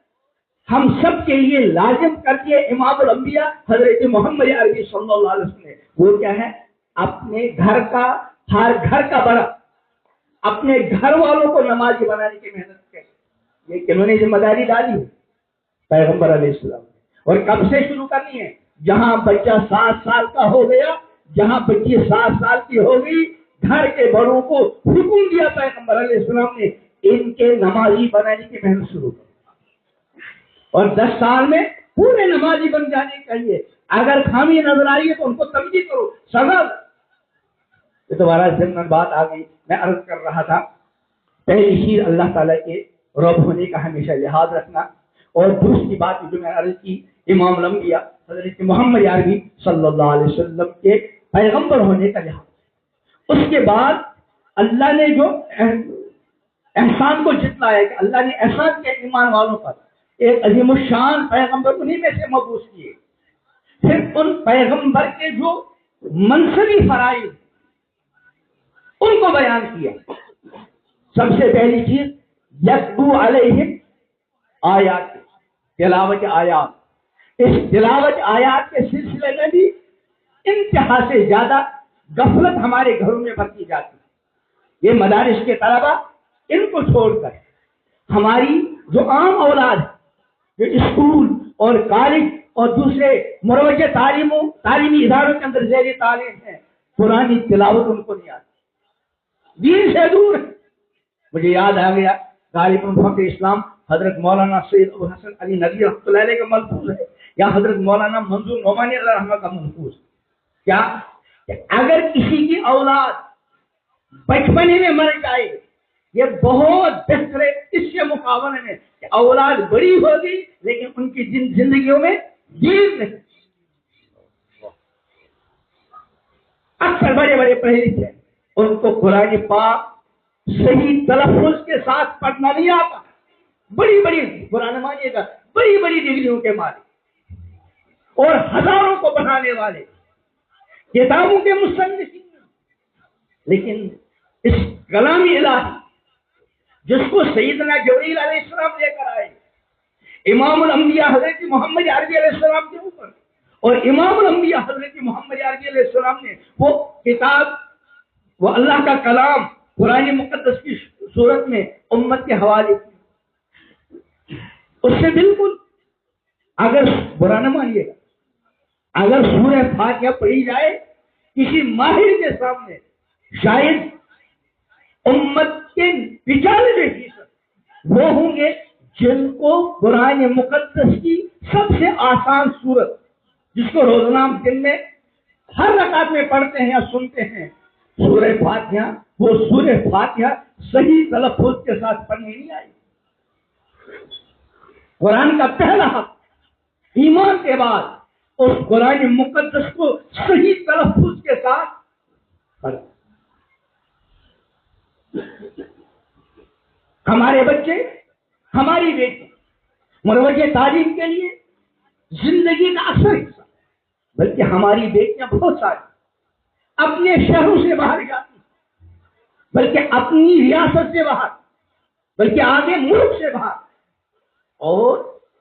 ہم سب کے لیے لازم کر کے امام الانبیاء حضرت محمد عربی صلی اللہ علیہ وسلم نے، وہ کیا ہے؟ اپنے گھر کا ہر گھر کا بڑا اپنے گھر والوں کو نمازی بنانے کی محنت کرے. یہ کنہوں نے ذمہ داری ڈالی ہے؟ پیغمبر علیہ السلام. اور کب سے شروع کرنی ہے؟ جہاں بچہ 7 سال کا ہو گیا، جہاں بچی 7 سال کی ہو گئی، گھر کے بڑوں کو حکم دیا پیغمبر علیہ السلام نے ان کے نمازی بنانے کی محنت شروع کر. اور 10 سال میں پورے نمازی بن جانے چاہیے. اگر خامی نظر آئی ہے تو ان کو تنبیہ کرو، سزا. یہ تو بارہ ضمن بات آ گئی. میں عرض کر رہا تھا پہلی چیز اللہ تعالیٰ کے رب ہونے کا ہمیشہ لحاظ رکھنا، اور دوسری بات جو میں عرض کی امام الانبیاء حضرت محمد عربی صلی اللہ علیہ وسلم کے پیغمبر ہونے کا لحاظ. اس کے بعد اللہ نے جو احسان کو جتلایا کہ اللہ نے احسان کیا ایمان والوں پر، ایک عظیم الشان پیغمبر انہی میں سے مبعوث کیے. پھر ان پیغمبر کے جو منصبی فرائض ان کو بیان کیا. سب سے پہلی چیز یتلو علیہم آیات، تلاوت آیات. اس تلاوت آیات کے سلسلے میں بھی انتہا سے زیادہ غفلت ہمارے گھروں میں برتی جاتی ہے. یہ مدارس کے طلبہ ان کو چھوڑ کر ہماری جو عام اولاد جو اسکول اور کالج اور دوسرے مروجہ تعلیمی اداروں کے اندر زیر تعلیم ہے، قرآن تلاوت ان کو نہیں آتی، دین سے دور ہے. مجھے یاد آ گیا غالب فخر اسلام حضرت مولانا سید ابو حسن علی ندوی رحمۃ اللہ علیہ کا ملفوظ ہے، یا حضرت مولانا منظور نعمانی اللہ رحمہ کا ملفوظ. کیا کہ اگر کسی کی اولاد بچپنے میں مر جائے یہ بہت بہتر ہے اس کے مقابلے میں کہ اولاد بڑی ہوگی لیکن ان کی زندگیوں میں دیر نہیں. اکثر بڑے بڑے پڑھے تھے ان کو قرآن پاک صحیح تلفظ کے ساتھ پڑھنا نہیں آتا. بڑی بڑی قرآن مانیے گا بڑی بڑی ڈگریوں کے مالک اور ہزاروں کو بنانے والے کتابوں کے مصنفین، لیکن اس کلام الہی جس کو سیدنا جبریل علیہ السلام لے کر آئے امام الانبیاء حضرت محمد عربی علیہ السلام کے اوپر، اور امام الانبیاء حضرت محمد عربی علیہ السلام نے وہ کتاب وہ اللہ کا کلام قرآن مقدس کی صورت میں امت کے حوالے کی. اس سے بالکل اگر برا نہ مانیے گا اگر سورہ فاتحہ پڑھی جائے کسی ماہر کے سامنے شاید امت کے 95% وہ ہوں گے جن کو قرآن مقدس کی سب سے آسان صورت جس کو روزانہ ہم دن میں ہر رکعت میں پڑھتے ہیں یا سنتے ہیں سورہ فاتحہ، وہ سورہ فاتحہ صحیح تلفظ کے ساتھ پڑھنے نہیں آئی. قرآن کا پہلا حق ایمان کے بعد اس قرآن مقدس کو صحیح تلفظ کے ساتھ پڑھیں. ہمارے بچے ہماری بیٹی مروج تعلیم کے لیے زندگی کا اکثر حصہ، بلکہ ہماری بیٹیاں بہت ساری اپنے شہروں سے باہر جاتی، بلکہ اپنی ریاست سے باہر، بلکہ آگے ملک سے باہر، اور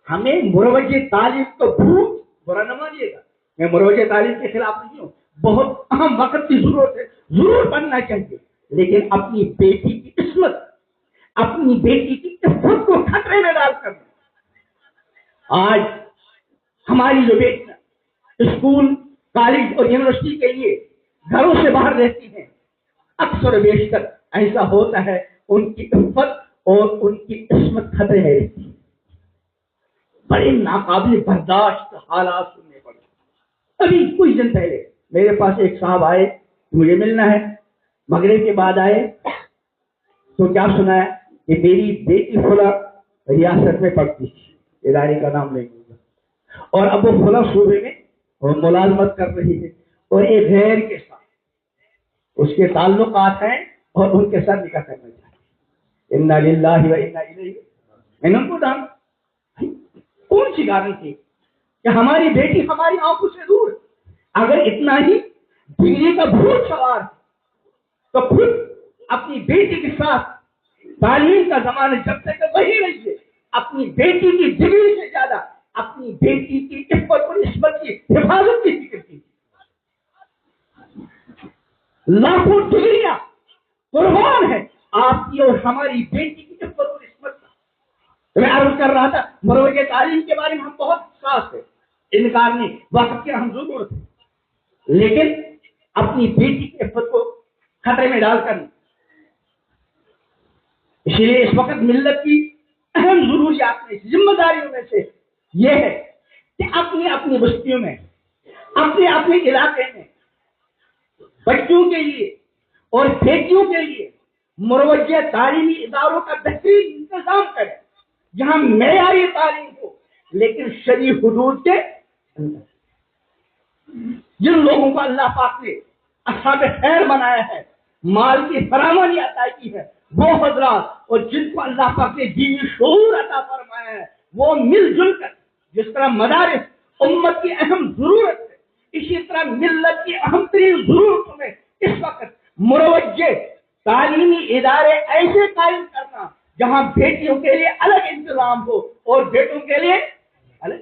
ہمیں مروج تعلیم کو بھوک برا نہ مانیے گا، میں مروج تعلیم کے خلاف نہیں ہوں، بہت اہم وقت کی ضرورت ہے، ضرور پڑھنا چاہیے، لیکن اپنی بیٹی کی عصمت اپنی بیٹی کی عزت کو خطرے میں ڈال کر آج ہماری جو بیٹیاں اسکول کالج اور یونیورسٹی کے لیے گھروں سے باہر رہتی ہیں اکثر و بیشتر ایسا ہوتا ہے ان کی عزت اور ان کی عصمت خطرے میں رہتی ہے. بڑے ناقابل برداشت حالات سننے پڑے. ابھی کچھ دن پہلے میرے پاس ایک صاحب آئے مجھے ملنا ہے، مغرب کے بعد آئے تو کیا سنا ہے کہ میری بیٹی فلاں ریاست میں پڑھتی ہے، ادارے کا نام نہیں ہوگا، اور اب وہ فلاں صوبے میں ملازمت کر رہی ہے اور ایک غیر کے ساتھ اس کے تعلقات ہیں اور ان کے ساتھ نکاح کرنا چاہتے ہیں. انا للہ و انا الیہ. میں نے ان کو ڈالا کون سی گارنٹی کہ ہماری بیٹی ہماری آنکھوں سے دور ہے؟ اگر اتنا ہی ڈگری کا بھوت سوار ہے تو خود اپنی بیٹی کے ساتھ تعلیم کا زمانہ جب تک وہی رہیے، اپنی بیٹی کی ڈگری سے زیادہ اپنی بیٹی کی عفت اور عصمت کی حفاظت کی فکر کی. لاکھوں ڈگریاں قربان ہے آپ کی اور ہماری بیٹی کی عفت اور عصمت کا. میں عرض کر رہا تھا مروج تعلیم کے بارے میں ہم بہت حساس تھے، انکار نہیں، وقت کی ہم ضرورت ہے، لیکن اپنی بیٹی کی عفت کو خطرے میں ڈال کر. اس لیے اس وقت ملت کی اہم ضروریات میں ذمہ داریوں میں سے یہ ہے کہ اپنی اپنی بستیوں میں اپنے اپنے علاقے میں بچوں کے لیے اور بیٹیوں کے لیے مروجہ تعلیمی اداروں کا بہترین انتظام کریں جہاں معیاری تعلیم ہو لیکن شرعی حدود کے اندر. جن لوگوں کو اللہ پاک نے اصحاب خیر بنایا ہے، مال کی فراوانی عطا کی ہے، وہ حضرات اور جن کو اللہ پاک نے دینی شعور عطا فرمایا ہے، وہ مل جل کر جس طرح مدارس امت کی اہم ضرورت ہے، اسی طرح ملت کی اہم ترین ضرورتوں میں اس وقت مروجہ تعلیمی ادارے ایسے قائم کرنا جہاں بیٹیوں کے لیے الگ انتظام ہو اور بیٹوں کے لیے الگ.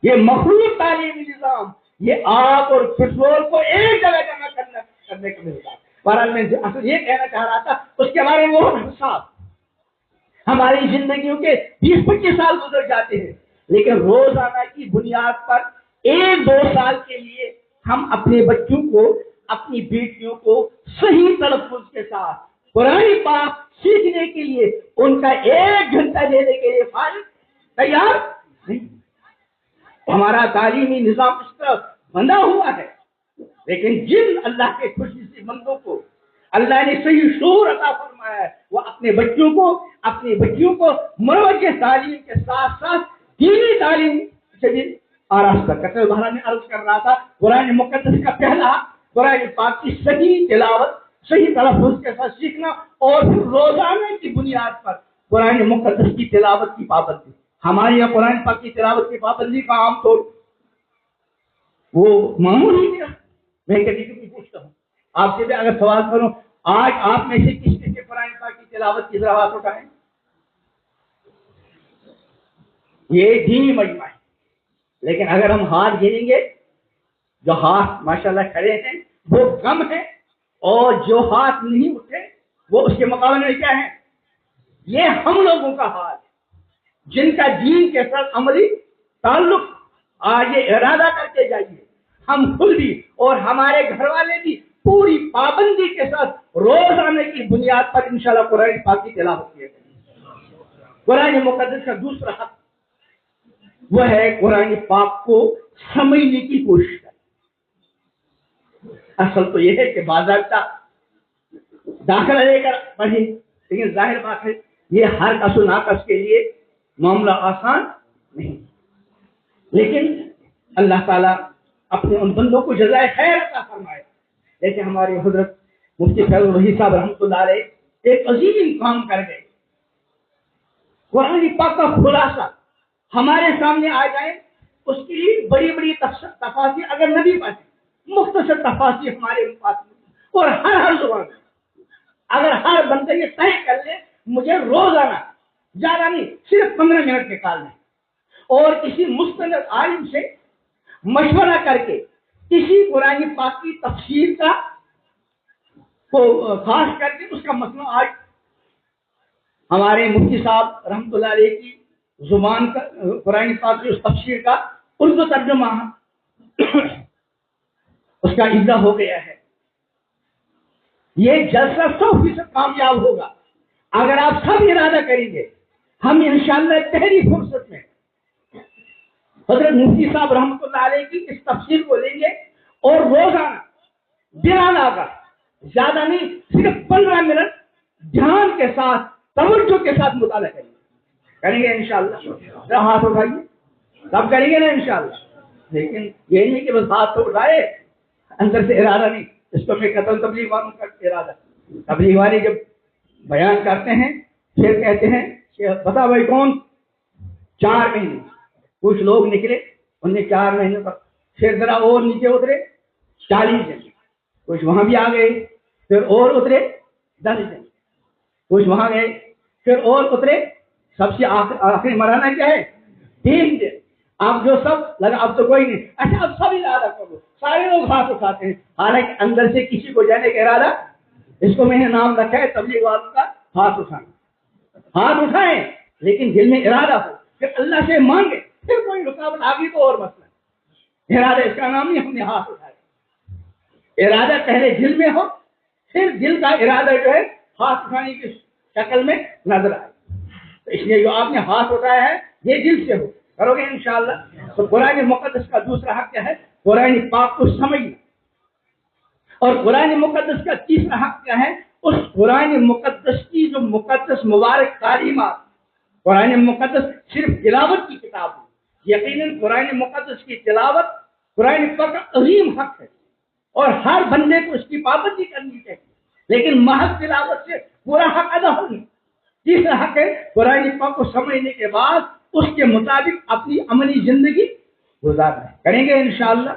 یہ مخلوط تعلیمی نظام یہ آگ اور پٹرول کو ایک جگہ جمع کرنے کا ملتا ہے. بہرحال میں اصل یہ کہنا چاہ رہا تھا اس کے بارے میں بہت حساس. ہماری زندگیوں کے 20-25 سال گزر جاتے ہیں لیکن روزانہ کی بنیاد پر 1-2 سال کے لیے ہم اپنے بچوں کو اپنی بیٹیوں کو صحیح تلفظ کے ساتھ قرآن پاک سیکھنے کے لیے ان کا 1 گھنٹہ دینے کے لیے فارغ تیار نہیں. ہمارا تعلیمی نظام اس طرح بندھا ہوا ہے لیکن جن اللہ کے خوشی سے بندوں کو اللہ نے صحیح شعور عطا فرمایا ہے، وہ اپنے بچوں کو اپنی بچیوں کو مروج تعلیم کے ساتھ ساتھ دینی تعلیم سے بھی آراستہ کرتے ہیں۔ بہرحال میں عرض کر رہا تھا قرآن مقدس کا پہلا قرآن پاک کی صحیح تلاوت صحیح تلفظ کے ساتھ سیکھنا، اور پھر روزانہ کی بنیاد پر قرآن مقدس کی تلاوت کی پابندی۔ ہمارے یہاں قرآن پاک کی تلاوت کی پابندی کا عام طور وہ معمول ہی نہیں۔ میں کبھی کبھی پوچھتا ہوں آپ سے بھی اگر سوال کروں، آج آپ میں سے کس نے قرآن پاک کی تلاوت کی ذرا ہاتھ اٹھائیں؟ یہ دینی مجمع ہے، لیکن اگر ہم ہاتھ گنیں گے جو ہاتھ ماشاءاللہ کھڑے ہیں وہ کم ہیں، اور جو ہاتھ نہیں اٹھے وہ اس کے مقابلے میں کیا ہے؟ یہ ہم لوگوں کا حال ہے جن کا دین کے ساتھ عملی تعلق۔ آج یہ ارادہ کر کے جائیے ہم خود بھی اور ہمارے گھر والے بھی پوری پابندی کے ساتھ روزانہ کی بنیاد پر انشاءاللہ قرآن پاک کی تلاوت کیے گئے۔ قرآن مقدس کا دوسرا حق وہ ہے قرآن پاک کو سمجھنے کی کوشش کریں۔ اصل تو یہ ہے کہ باضابطہ داخلہ لے کر پڑھیں، لیکن ظاہر بات ہے یہ ہر کس و ناقص کے لیے معاملہ آسان نہیں، لیکن اللہ تعالیٰ اپنے ان بندوں کو جزائے خیر عطا فرمائے۔ جیسے ہمارے حضرت مفتی فیض الوہی صاحب رحمۃ اللہ علیہ ایک عظیم کام کر گئے، قرآن پاک کا خلاصہ ہمارے سامنے آ جائے، اس کے لیے بڑی بڑی تفاصیر اگر نبی پاس مختصر تفاصیر ہمارے پاس، اور ہر زبان میں اگر ہر بندہ یہ طے کر لے مجھے روزانہ زیادہ نہیں صرف 15 منٹ نکالنا ہے، اور کسی مستند عالم سے مشورہ کر کے کسی قرآن پاک کی تفسیر کا خاص کر کے اس کا مسئلہ آج ہمارے مفتی صاحب رحمۃ اللہ علیہ کی زبان کا قرآن پاک کی اس تفسیر کا اردو ترجمہ اس کا اجرا ہو گیا ہے۔ یہ جلسہ 100% کامیاب ہوگا اگر آپ سب ارادہ کریں گے۔ ہم انشاءاللہ پہلی فرصت میں حضرت مفتی صاحب رحمۃ اللہ علیہ کی اس تفسیر کو لیں گے اور روزانہ بلا لاغر زیادہ نہیں صرف 15 منٹ دھیان کے ساتھ توجہ کے ساتھ مطالعہ کریں گے انشاءاللہ۔ ہاتھ اٹھائیے، سب کریں گے نا انشاءاللہ۔ لیکن یہ نہیں کہ بس ہاتھ تو اٹھائے اندر سے ارادہ نہیں، اس کو میں قتل تبلیغ والوں کا ارادہ۔ تبلیغ والے جب بیان کرتے ہیں پھر کہتے ہیں کہ بتا بھائی کون 4 مہینے، کچھ لوگ نکلے انہوں نے 4 مہینے کا، پھر ذرا اور نیچے اترے 40 دن، کچھ وہاں بھی آ گئے، پھر اور اترے 10 دن، کچھ وہاں گئے پھر اور اترے، سب سے آخری مرحلہ کیا ہے 3 دن۔ اب جو سب لگا اب تو کوئی نہیں، اچھا اب سب ارادہ کرو، سارے لوگ ہاتھ اٹھاتے ہیں، حالانکہ اندر سے کسی کو جانے کا ارادہ، اس کو میں نے نام رکھا ہے تبلیغ والوں کا ہاتھ اٹھانا۔ ہاتھ اٹھائیں لیکن دل میں ارادہ ہو، پھر اللہ سے مانگے، پھر کوئی رکاوٹ آ گئی تو اور مسئلہ، ارادہ اس کا نام نہیں، ہم نے ہاتھ اٹھایا۔ ارادہ پہلے دل میں ہو، پھر دل کا ارادہ جو ہے ہاتھ اٹھانے کی شکل میں نظر آئے۔ تو اس لیے جو آپ نے ہاتھ اٹھایا ہے یہ دل سے ہو، کرو گے انشاءاللہ۔ تو قرآن مقدس کا دوسرا حق کیا ہے؟ قرآن پاک کو سمجھنا۔ اور قرآن مقدس کا تیسرا حق کیا ہے؟ اس قرآن مقدس کی جو مقدس مبارک تعلیمات، قرآن مقدس صرف تلاوت کی کتاب ہے، یقیناً قرآن مقدس کی تلاوت قرآن پاک کا عظیم حق ہے، اور ہر بندے کو اس کی پابندی کرنی چاہیے، لیکن محض تلاوت سے پورا حق ادا ہوگی۔ تیسرا حق ہے قرآن پاک کو سمجھنے کے بعد اس کے مطابق اپنی عملی زندگی گزارنا ہے، کریں گے انشاءاللہ۔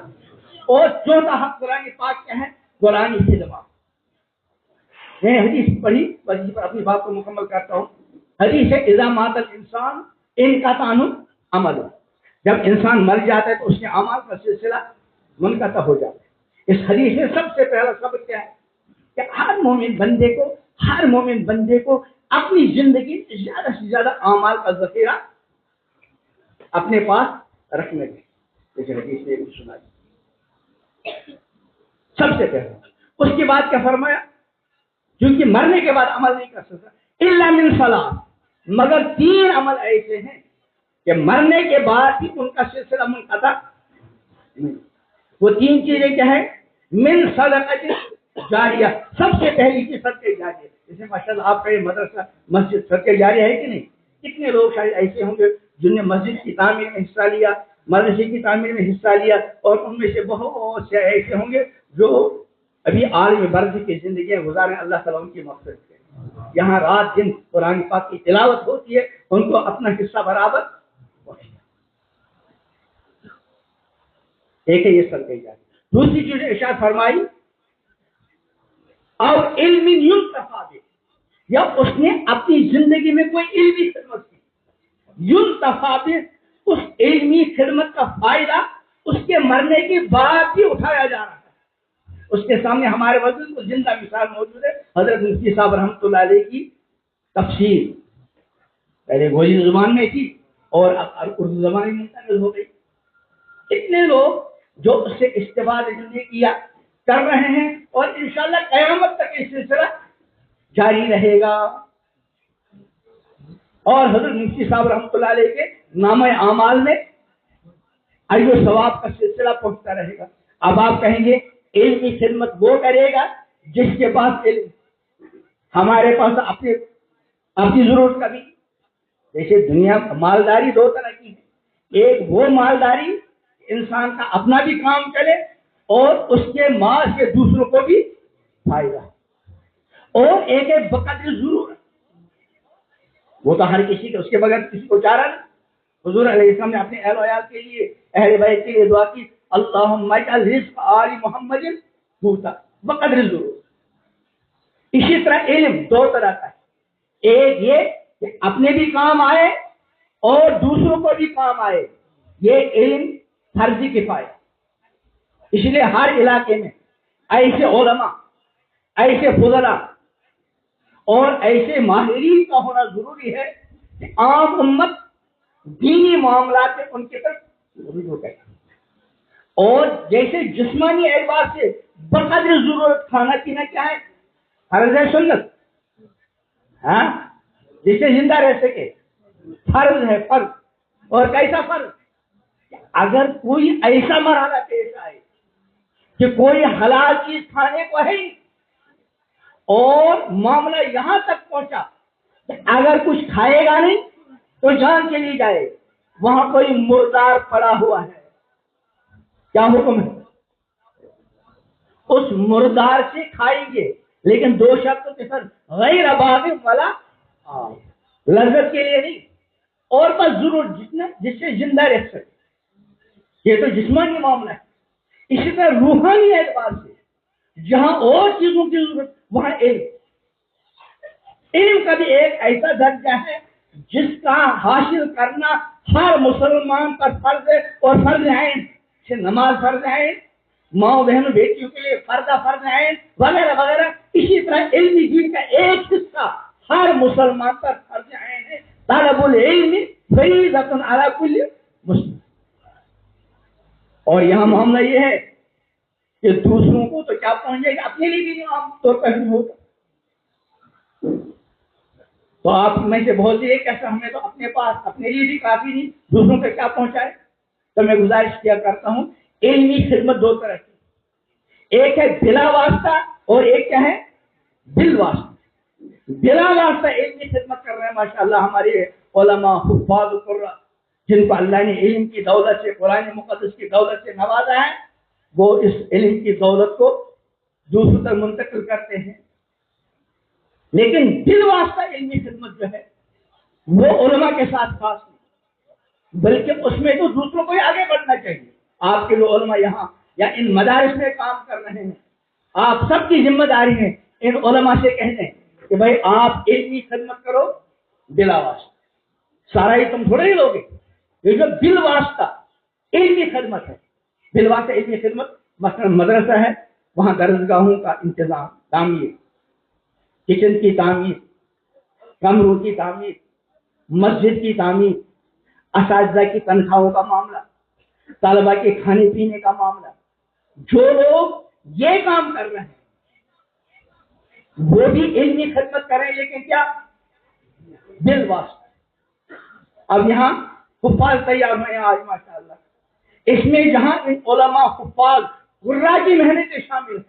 اور چوتھا حق قرآن پاک کیا ہے؟ قرآن خدمت۔ میں حدیث پڑھی وجہ پر اپنی بات کو مکمل کرتا ہوں۔ حدیث ہے اذا مات الانسان انقطع عنہ عمل، جب انسان مر جاتا ہے تو اس کے اعمال کا سلسلہ منقطع ہو جاتا ہے۔ اس حدیث میں سب سے پہلا سبق کیا ہے کہ ہر مومن بندے کو اپنی زندگی میں زیادہ سے زیادہ اعمال کا ذخیرہ اپنے پاس رکھنے کی۔ اس حدیث نے سنا سب سے پہلا۔ اس کے بعد کیا فرمایا؟ کیونکہ مرنے کے بعد عمل نہیں کر سکتا الا من صلاح، مگر 3 عمل ایسے ہیں کہ مرنے کے بعد بھی ان کا سلسلہ منقطع نہیں۔ وہ 3 چیزیں کیا ہے؟ من صدقۃ جاریہ، سب سے پہلی چیز صدقہ جاریہ. جیسے ماشاءاللہ آپ کا یہ مدرسہ مسجد صدقہ جاریہ ہے کہ نہیں؟ کتنے لوگ شاید ایسے ہوں گے جن نے مسجد کی تعمیر میں حصہ لیا، مدرسے کی تعمیر میں حصہ لیا، اور ان میں سے بہت سے ایسے ہوں گے جو ابھی عالم برزخ کی زندگیاں گزارے. اللہ تعالیٰ ان کی مغفرت کرے. یہاں رات دن قرآن پاک کی تلاوت ہوتی ہے، ان کو اپنا حصہ برابر. ایک ہے یہ صدقہ جاریہ. دوسری چیز ارشاد فرمائی اور علم ينتفع به، یا اس نے اپنی زندگی میں کوئی علمی خدمت کی، ينتفع به، اس علمی خدمت کا فائدہ اس کے مرنے کے بعد بھی اٹھایا جا رہا ہے. اس کے سامنے ہمارے وزن کو زندہ مثال موجود ہے. حضرت مفتی صاحب رحمۃ اللہ علیہ کی تفسیر پہلے گوجری زبان میں تھی اور اب اردو زبان میں منتقل ہو گئی. اتنے لوگ جو اس سے استفادہ کیا کر رہے ہیں، اور انشاءاللہ قیامت تک یہ سلسلہ جاری رہے گا. اور حضرت مفتی صاحب رحمۃ اللہ علیہ کے نامہ اعمال میں اجر و ثواب کا سلسلہ پہنچتا رہے گا. اب آپ کہیں گے علمی خدمت وہ کرے گا جس کے پاس علم. ہمارے پاس اپنی ضرورت کا بھی، جیسے دنیا مالداری دو طرح کی ہے. ایک وہ مالداری انسان کا اپنا بھی کام چلے اور اس کے مال سے دوسروں کو بھی فائدہ، اور ایک ہے بقدر ضرورت. وہ تو ہر کسی کے، اس کے بغیر کسی کو چارہ نہیں. حضور علیہ السلام نے اپنے اہل و عیال کے لیے، اہل بیت کے لیے دعا کی، اللہم اجعل رزق آل محمد قوتا بقدر ضرورت. اسی طرح علم دو طرح کا ہے. ایک یہ کہ اپنے بھی کام آئے اور دوسروں کو بھی کام آئے. یہ علم فرضی کفایہ. اس لیے ہر علاقے میں ایسے علماء، ایسے فضلاء اور ایسے ماہرین کا ہونا ضروری ہے کہ عام امت دینی معاملات میں ان کی طرف رجوع کرے. اور جیسے جسمانی اعتبار سے بقدر ضرورت کھانا پینا کیا ہے؟ فرض ہے، سنت. ہاں، جسے زندہ رہ سکے فرض ہے، فرض. اور کیسا فرض؟ اگر کوئی ایسا مرحلہ پیش آئے کہ کوئی حلال چیز کھانے کو ہے اور معاملہ یہاں تک پہنچا کہ اگر کچھ کھائے گا نہیں تو جان چلی جائے، وہاں کوئی مردار پڑا ہوا ہے، کیا حکم ہے؟ اس مردار سے کھائیں گے، لیکن دو شرطوں کے ساتھ، غیر باغ ولا لذت کے لیے نہیں، اور بس ضرور جتنا جس سے زندہ رہ سکے. یہ تو جسمانی معاملہ ہے. اسی طرح روحانی اعتبار سے جہاں اور چیزوں کی ضرورت وہاں علم. علم کا بھی ایک ایسا درجہ ہے جس کا حاصل کرنا ہر مسلمان پر فرض ہے، اور فرض عین سے نماز فرض عین، ماں بہنوں بیٹیوں کے لیے فردہ فرض عین وغیرہ وغیرہ. اسی طرح علمی دین کا ایک حصہ ہر مسلمان پر فرض عین ہے. طالب العلم فریضۃ علی کل مسلم. اور یہاں معاملہ یہ ہے کہ دوسروں کو تو کیا پہنچے گا، اپنے لیے بھی عام طور پر نہیں ہوتا. تو آپ میں سے بہت سے کیسا ہمیں تو اپنے پاس اپنے لیے بھی کافی نہیں، دوسروں پہ کیا پہنچائے. تو میں گزارش کیا کرتا ہوں، علمی خدمت دو طرح کی، ایک ہے بلا واسطہ اور ایک کیا ہے بل واسطہ. بلا واسطہ علمی خدمت کر رہے ہیں ماشاءاللہ ہمارے علماء حفاظ القرآن، جن کو اللہ نے علم کی دولت سے، قرآن مقدس کی دولت سے نوازا ہے. وہ اس علم کی دولت کو دوسروں تک منتقل کرتے ہیں. لیکن دل واسطہ علمی خدمت جو ہے وہ علماء کے ساتھ خاص نہیں، بلکہ اس میں تو دوسروں کو ہی آگے بڑھنا چاہیے. آپ کے جو علماء یہاں یا ان مدارس میں کام کر رہے ہیں، آپ سب کی ذمہ داری ہے ان علماء سے کہنے کہ بھائی آپ علمی خدمت کرو بلا واسطہ. سارا ہی تم تھوڑے ہی لوگے. یہ جو بل واسطہ علمی خدمت ہے، بل واسطہ علمی خدمت، مثلا مدرسہ ہے، وہاں درسگاہوں کا انتظام، تعمیر، کچن کی تعمیر، کمروں کی تعمیر، مسجد کی تعمیر، اساتذہ کی تنخواہوں کا معاملہ، طلبہ کے کھانے پینے کا معاملہ. جو لوگ یہ کام کر رہے ہیں وہ بھی علمی خدمت کریں، لیکن کیا بل واسطہ. اب یہاں حفاظ تیار ہوئے ہیں آج ماشاءاللہ. اس میں جہاں ان علماء حفاظ غرا کی محنتیں شامل ہیں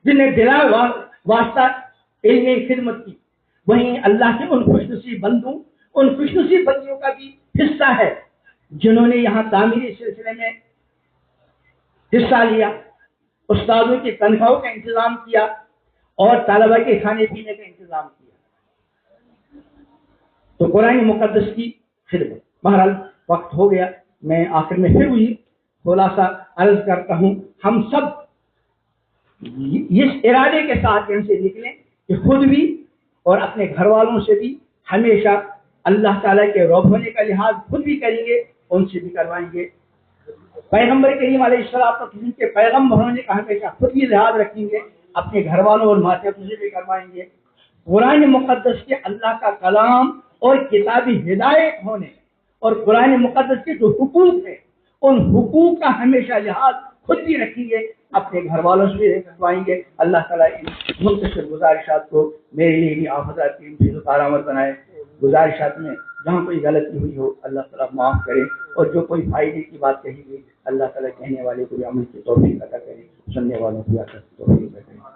جنہیں بلا واسطہ علم خدمت کی. وہیں اللہ کے ان خوش نصیب بندوں، ان خوش نصیب بندیوں کا بھی حصہ ہے جنہوں نے یہاں تعمیری سلسلے میں حصہ لیا، استادوں کی تنخواہوں کا انتظام کیا اور طلبہ کے کھانے پینے کا انتظام کیا. تو قرآن مقدس کی خدمت. بہرحال وقت ہو گیا، میں آخر میں پھر وہی خلاصہ عرض کرتا ہوں، ہم سب اس ارادے کے ساتھ یہاں سے نکلیں کہ خود بھی اور اپنے گھر والوں سے بھی ہمیشہ اللہ تعالیٰ کے روب ہونے کا لحاظ خود بھی کریں گے، ان سے بھی کروائیں گے. پیغمبر کریم علیہ السلام کے پیغمبر ہونے کا ہمیشہ خود بھی لحاظ رکھیں گے، اپنے گھر والوں اور ماتحتوں سے بھی کروائیں گے. قرآن مقدس کے اللہ کا کلام اور کتابی ہدایت ہونے اور قرآن مقدس کے جو حقوق ہیں ان حقوق کا ہمیشہ لحاظ خود بھی رکھیں گے، اپنے گھر والوں سے بھی کروائیں گے. اللہ تعالیٰ ان منتشر گزارشات کو میرے لیے بھی آپ حضرات کی چیزوں کارآمد بنائے. گزارشات میں جہاں کوئی غلطی ہوئی ہو اللہ تعالیٰ معاف کرے، اور جو کوئی فائدے کی بات کہی گئی اللہ تعالیٰ کہنے والے کو بھی عمل کی توفیق عطا کرے، سننے والوں کو بھی عطا کرے.